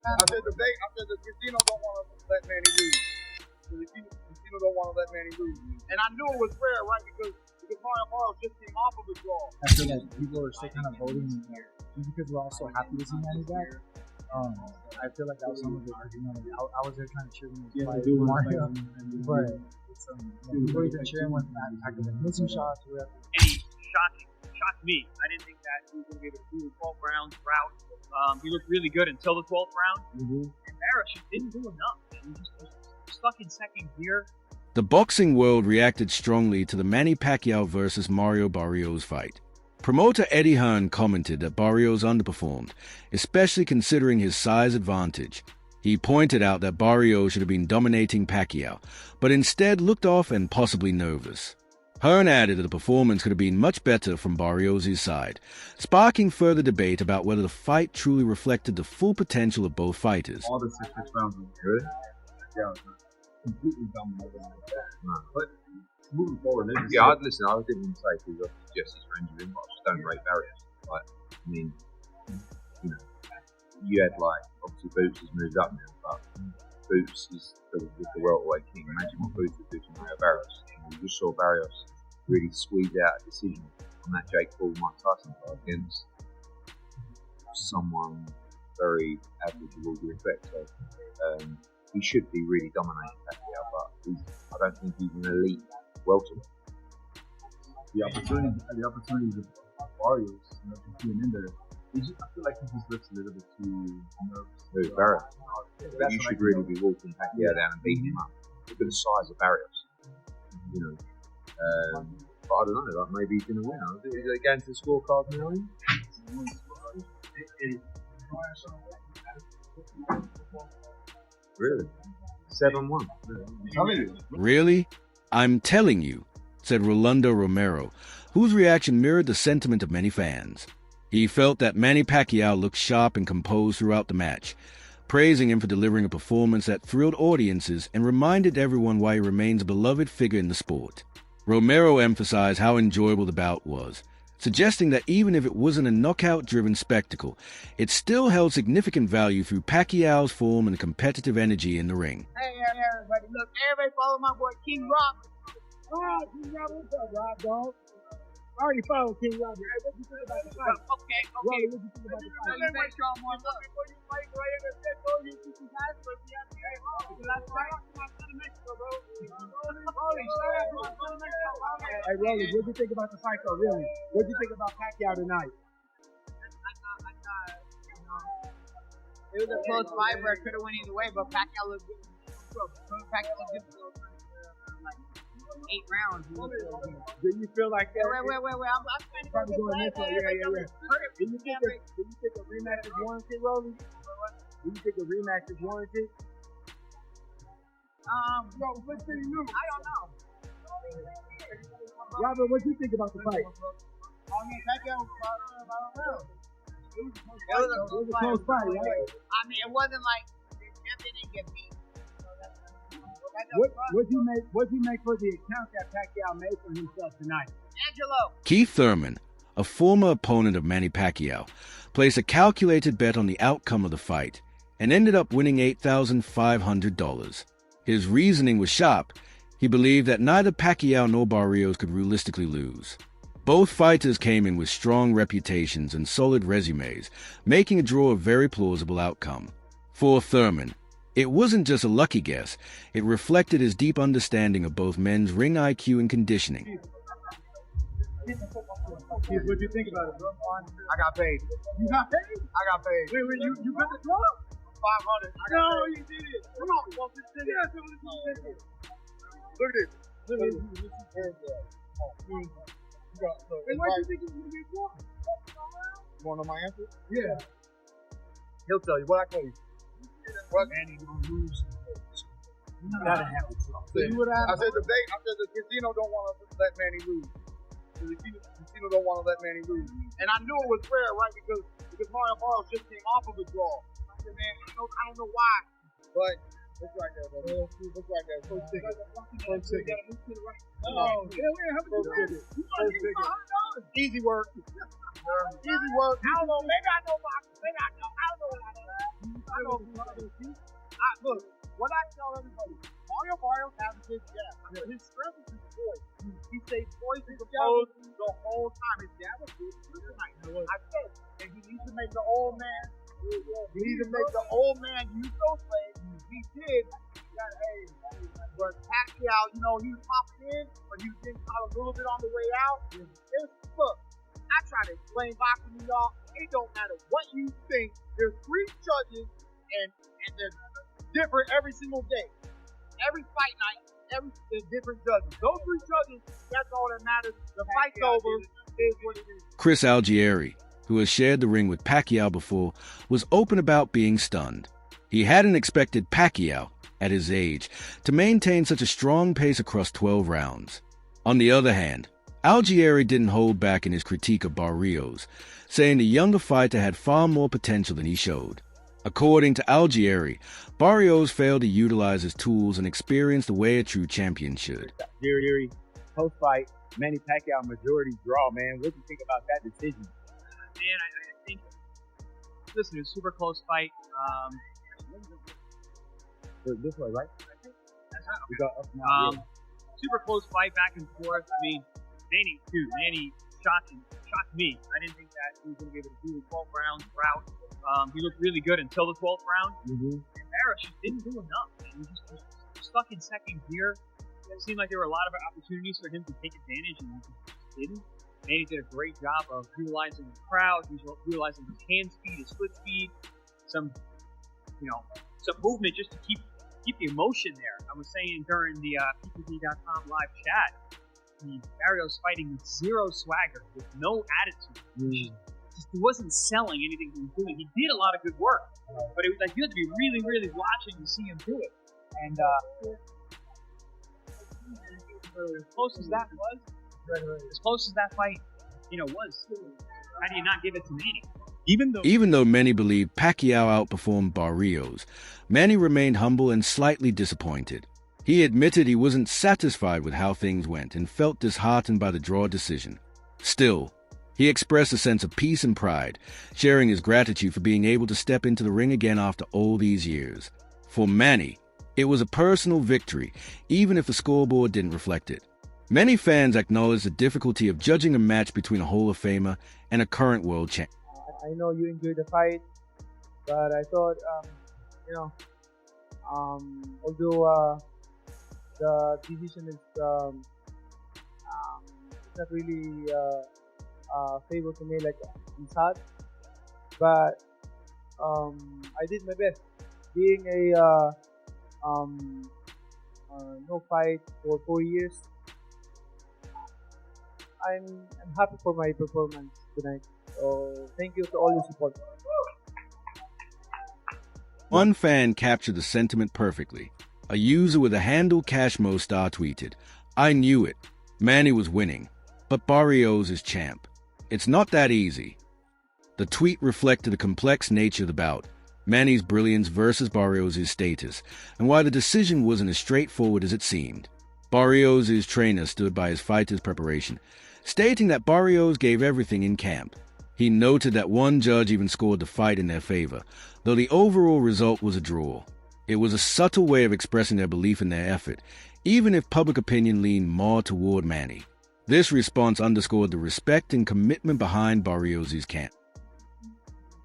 I said the casino don't want to let Manny lose. The casino don't want to let Manny lose. And I knew it was rare, right? Because Mario Barrios just came off of the draw. I feel like people are still kind of voting just because we're all so happy to see Manny back. I feel like that was some of it. I was there trying to cheer him with Mario, but people even cheering when Pacquiao was missing shots. And he shocked me. I didn't think that he was going to be able to do the 12 rounds route. He looked really good until the 12th round. And Barrios just didn't do enough. He just was stuck in second gear. The boxing world reacted strongly to the Manny Pacquiao versus Mario Barrios fight. Promoter Eddie Hearn commented that Barrios underperformed, especially considering his size advantage. He pointed out that Barrios should have been dominating Pacquiao, but instead looked off and possibly nervous. Hearn added that the performance could have been much better from Barrios' side, sparking further debate about whether the fight truly reflected the full potential of both fighters. All the 6 rounds were good. Yeah, completely dominated. But moving forward, I didn't want to say because I suggest his range of inbox. Don't rate Barrios. Like, I mean, you had obviously Boots has moved up now, but Boots is the welterweight king. Imagine what Boots would do to Mario Barrios. And we just saw Barrios really squeeze out a decision on that Jake Paul Mike Tyson fight against someone very average with all due respect. So he should be really dominating Pacquiao, but I don't think he's an elite welterweight. The opportunities of Barrios, to see him in there. I feel like he just looks a little bit too nervous. Who's Barrios? You should really be walking Pacquiao down and beating him up. Look at the size of Barrios. But I don't know. Maybe he's going to win. Is it going to the scorecard now? Really? 7-1. Really? I'm telling you, said Rolando Romero, whose reaction mirrored the sentiment of many fans. He felt that Manny Pacquiao looked sharp and composed throughout the match, praising him for delivering a performance that thrilled audiences and reminded everyone why he remains a beloved figure in the sport. Romero emphasized how enjoyable the bout was, suggesting that even if it wasn't a knockout-driven spectacle, it still held significant value through Pacquiao's form and competitive energy in the ring. Hey, everybody, look, everybody follow my boy King Rock. Oh, King Rock, what's up, Rob, dog? I already followed King Rob. Hey, what you think about the fight? Okay. Robbie, what you think about the fight? Let me show him one. Before you fight, right in the told you two guys, but you have to get wrong. Last fight, Mexico, bro. Holy shit. Hey, Rolly, what you think about the fight, though, really? What you think about Pacquiao tonight? It was a close fight where it could have went either way, but Pacquiao looked good. Pacquiao looked good for 8 rounds. Do you feel like that? Wait. I'm trying to probably going this way. Yeah. Do you think a rematch is warranted, Rolly? Do you think a rematch is warranted? What do you know? I don't know. Robert, what do you think about the fight? I mean, Pacquiao, I don't know. It was a close fight, right? I mean, it wasn't like they didn't get beat. What'd you make for the account that Pacquiao made for himself tonight? Angelo. Keith Thurman, a former opponent of Manny Pacquiao, placed a calculated bet on the outcome of the fight and ended up winning $8,500. His reasoning was sharp. He believed that neither Pacquiao nor Barrios could realistically lose. Both fighters came in with strong reputations and solid resumes, making a draw a very plausible outcome. For Thurman, it wasn't just a lucky guess, it reflected his deep understanding of both men's ring IQ and conditioning. What'd you think about it, bro? I got paid. You got paid? I got paid. Wait, you got the draw? 500. No, you did it. Come on. Look at this. And why do you think it was going to be a draw? You want to know my answer? Yeah. He'll tell you. What I tell you? What? Manny don't lose. You gotta have a draw. I said the casino don't want to let Manny lose. The casino don't want to let Manny lose. And I knew it was rare, right? Because Mario Barrios just came off of a draw. I said, man, I don't know why, but it's right there, brother. It's right there. First ticket. Oh, yeah, how much you got? Easy work. Easy work. I don't know. Maybe I know boxing. Maybe I don't know what I know. Look, what I tell everybody, Mario Barrios has a good jab. His strength is his voice. He stays poised and composed the whole time. His jab was good tonight. I said, and he needs to make the old man. He needs to make the old man use those legs. He did. But Pacquiao, he was popping in, but he was getting caught a little bit on the way out. Look, I try to explain boxing to y'all. It don't matter what you think. There's 3 judges, and they're different every single day. Every fight night, there's different judges. Those 3 judges, that's all that matters. The fight's over. Is what it is. Chris Algieri, who has shared the ring with Pacquiao before, was open about being stunned. He hadn't expected Pacquiao, at his age, to maintain such a strong pace across 12 rounds. On the other hand, Algieri didn't hold back in his critique of Barrios, saying the younger fighter had far more potential than he showed. According to Algieri, Barrios failed to utilize his tools and experience the way a true champion should. Algieri, post-fight, Manny Pacquiao majority draw, man. What do you think about that decision? Man, I think, listen, it was a super close fight. This way, right? We got up now, super close fight, back and forth. I mean, Manny shocked me. I didn't think that he was going to be able to do the 12 round route. He looked really good until the 12th round. And Barrios just didn't do enough. He was just stuck in second gear. It seemed like there were a lot of opportunities for him to take advantage, and he just didn't. Manny did a great job of utilizing the crowd, utilizing his hand speed, his foot speed, some movement just to keep the emotion there. I was saying during the PPV.com live chat, Barrios fighting with zero swagger, with no attitude. He wasn't selling anything he was doing. He did a lot of good work, but it was like you had to be really, really watching to see him do it. And as close as that was, as close as that fight, was, how do you not give it to Manny? Even though many believed Pacquiao outperformed Barrios, Manny remained humble and slightly disappointed. He admitted he wasn't satisfied with how things went and felt disheartened by the draw decision. Still, he expressed a sense of peace and pride, sharing his gratitude for being able to step into the ring again after all these years. For Manny, it was a personal victory, even if the scoreboard didn't reflect it. Many fans acknowledge the difficulty of judging a match between a Hall of Famer and a current world champion. I know you enjoyed the fight, but I thought, although the decision is not really favorable to me, like in sad, but I did my best. Being a no fight for 4 years, I'm happy for my performance tonight. So thank you to all your support. One fan captured the sentiment perfectly. A user with a handle Cashmo star tweeted, "I knew it. Manny was winning, but Barrios is champ. It's not that easy." The tweet reflected the complex nature of the bout, Manny's brilliance versus Barrios' status, and why the decision wasn't as straightforward as it seemed. Barrios' trainer stood by his fighter's preparation, stating that Barrios gave everything in camp. He noted that one judge even scored the fight in their favor, though the overall result was a draw. It was a subtle way of expressing their belief in their effort, even if public opinion leaned more toward Manny. This response underscored the respect and commitment behind Barrios' camp.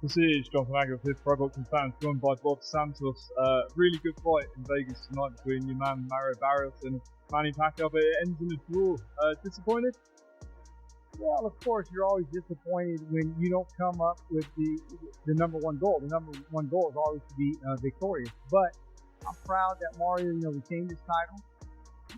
This is Jonathan Agger with Pro Boxing Fans, joined by Bob Santos. Really good fight in Vegas tonight between your man Mario Barrios and Manny Pacquiao, but it ends in a draw. Disappointed? Well, of course, you're always disappointed when you don't come up with the number one goal. The number one goal is always to be victorious. But I'm proud that Mario, retained his title,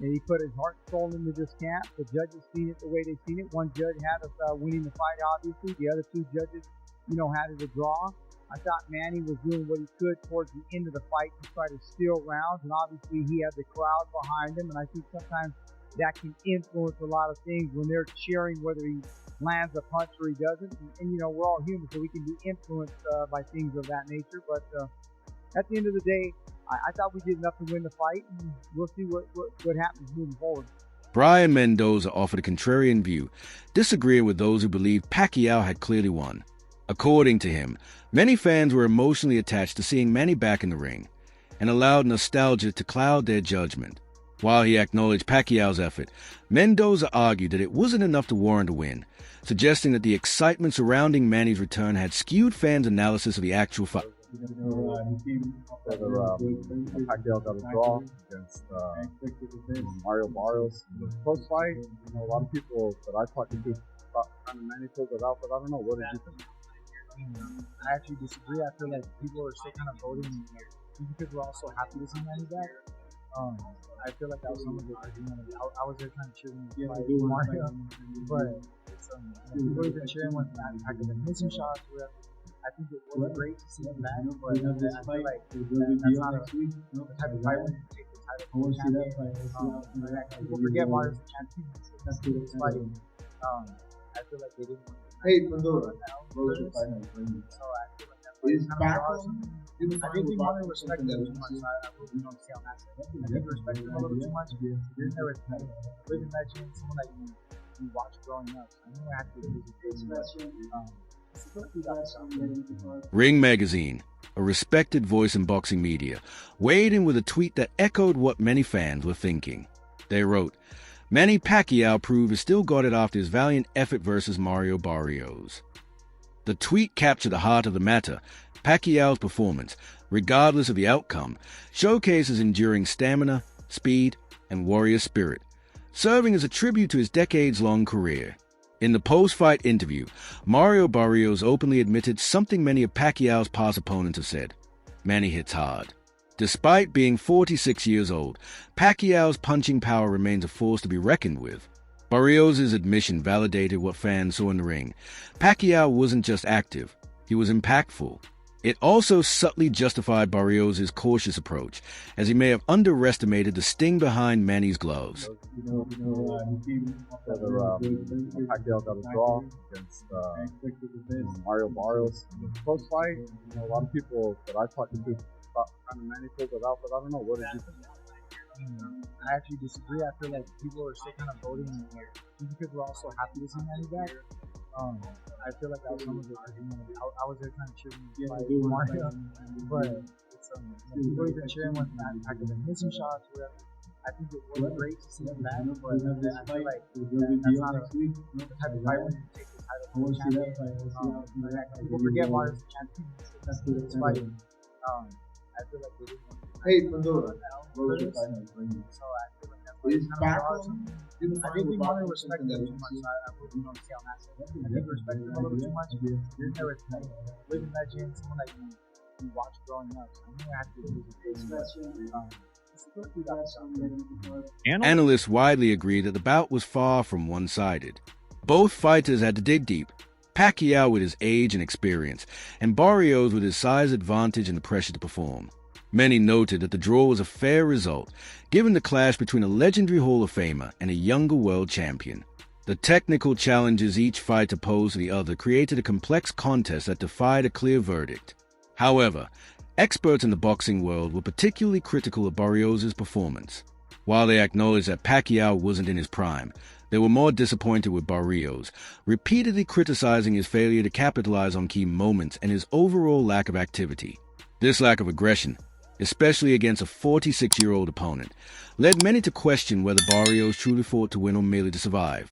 and he put his heart and soul into this camp. The judges seen it the way they've seen it. One judge had us winning the fight, obviously. The other 2 judges, had it a draw. I thought Manny was doing what he could towards the end of the fight to try to steal rounds, and obviously he had the crowd behind him, and I think sometimes that can influence a lot of things when they're cheering whether he lands a punch or he doesn't. And we're all human, so we can be influenced by things of that nature. But at the end of the day, I thought we did enough to win the fight, and we'll see what happens moving forward. Brian Mendoza offered a contrarian view, disagreeing with those who believed Pacquiao had clearly won. According to him, many fans were emotionally attached to seeing Manny back in the ring and allowed nostalgia to cloud their judgment. While he acknowledged Pacquiao's effort, Mendoza argued that it wasn't enough to warrant a win, suggesting that the excitement surrounding Manny's return had skewed fans' analysis of the actual fight. Pacquiao got a draw against Mario Barrios. The close fight, a lot of people that I talked to thought kind of Manny pulled it out, but I don't know. What did you think? I actually disagree. I feel like people are still kind of voting just because we're also happy to see Manny back. I feel like that was some of the argument. I was there trying to cheer him Mario, but it's, people have been cheering when Manny Pacquiao been missing shots. I think it was great to see him back, but I feel like that's not the type of fight when you take the title from the champion. People forget Mario's the champion. That's the fighting. I feel like they didn't want to. Hey, Pandora. So I feel like that kind of I didn't think Mario respected him too much, so I really don't see on that side. I think he respected him a little too much. There's never a living legend, someone that you watch growing up. So I knew I had to be Ring Magazine, a respected voice in boxing media, weighed in with a tweet that echoed what many fans were thinking. They wrote, "Manny Pacquiao proved he still got it after his valiant effort versus Mario Barrios." The tweet captured the heart of the matter. Pacquiao's performance, regardless of the outcome, showcases enduring stamina, speed, and warrior spirit, serving as a tribute to his decades-long career. In the post-fight interview, Mario Barrios openly admitted something many of Pacquiao's past opponents have said: Manny hits hard. Despite being 46 years old, Pacquiao's punching power remains a force to be reckoned with. Barrios' admission validated what fans saw in the ring. Pacquiao wasn't just active, he was impactful. It also subtly justified Barrios' cautious approach, as he may have underestimated the sting behind Manny's gloves. Pacquiao got a draw against Mario Barrios. The close fight, a lot of people that I talked to thought kind of Manny pulled it out, but I don't know. What did you think? I actually disagree. I feel like people are still kind of voting just because we're also happy to see Manny back. I feel like that was some of the argument. I was there trying to cheer him Mario, but it's, people have been cheering when Manny Pacquiao been missing shots. I think it was great to see him back, but I feel like that's not the type of fight when you take the title from the champion. People forget Mario's the champion. That's the fighting. I feel like they didn't want to. Hey, Pandora. So I feel like that's kind of I didn't think Mario respected him too much, so I really don't see on that side. I think he respected him a little too much. There's never a living legend, someone that you watch growing up. So I knew I had to Analysts widely agree that the bout was far from one-sided. Both fighters had to dig deep. Pacquiao with his age and experience, and Barrios with his size advantage and the pressure to perform. Many noted that the draw was a fair result, given the clash between a legendary Hall of Famer and a younger world champion. The technical challenges each fighter posed to the other created a complex contest that defied a clear verdict. However, experts in the boxing world were particularly critical of Barrios' performance. While they acknowledged that Pacquiao wasn't in his prime, they were more disappointed with Barrios, repeatedly criticizing his failure to capitalize on key moments and his overall lack of activity. This lack of aggression, especially against a 46-year-old opponent, led many to question whether Barrios truly fought to win or merely to survive.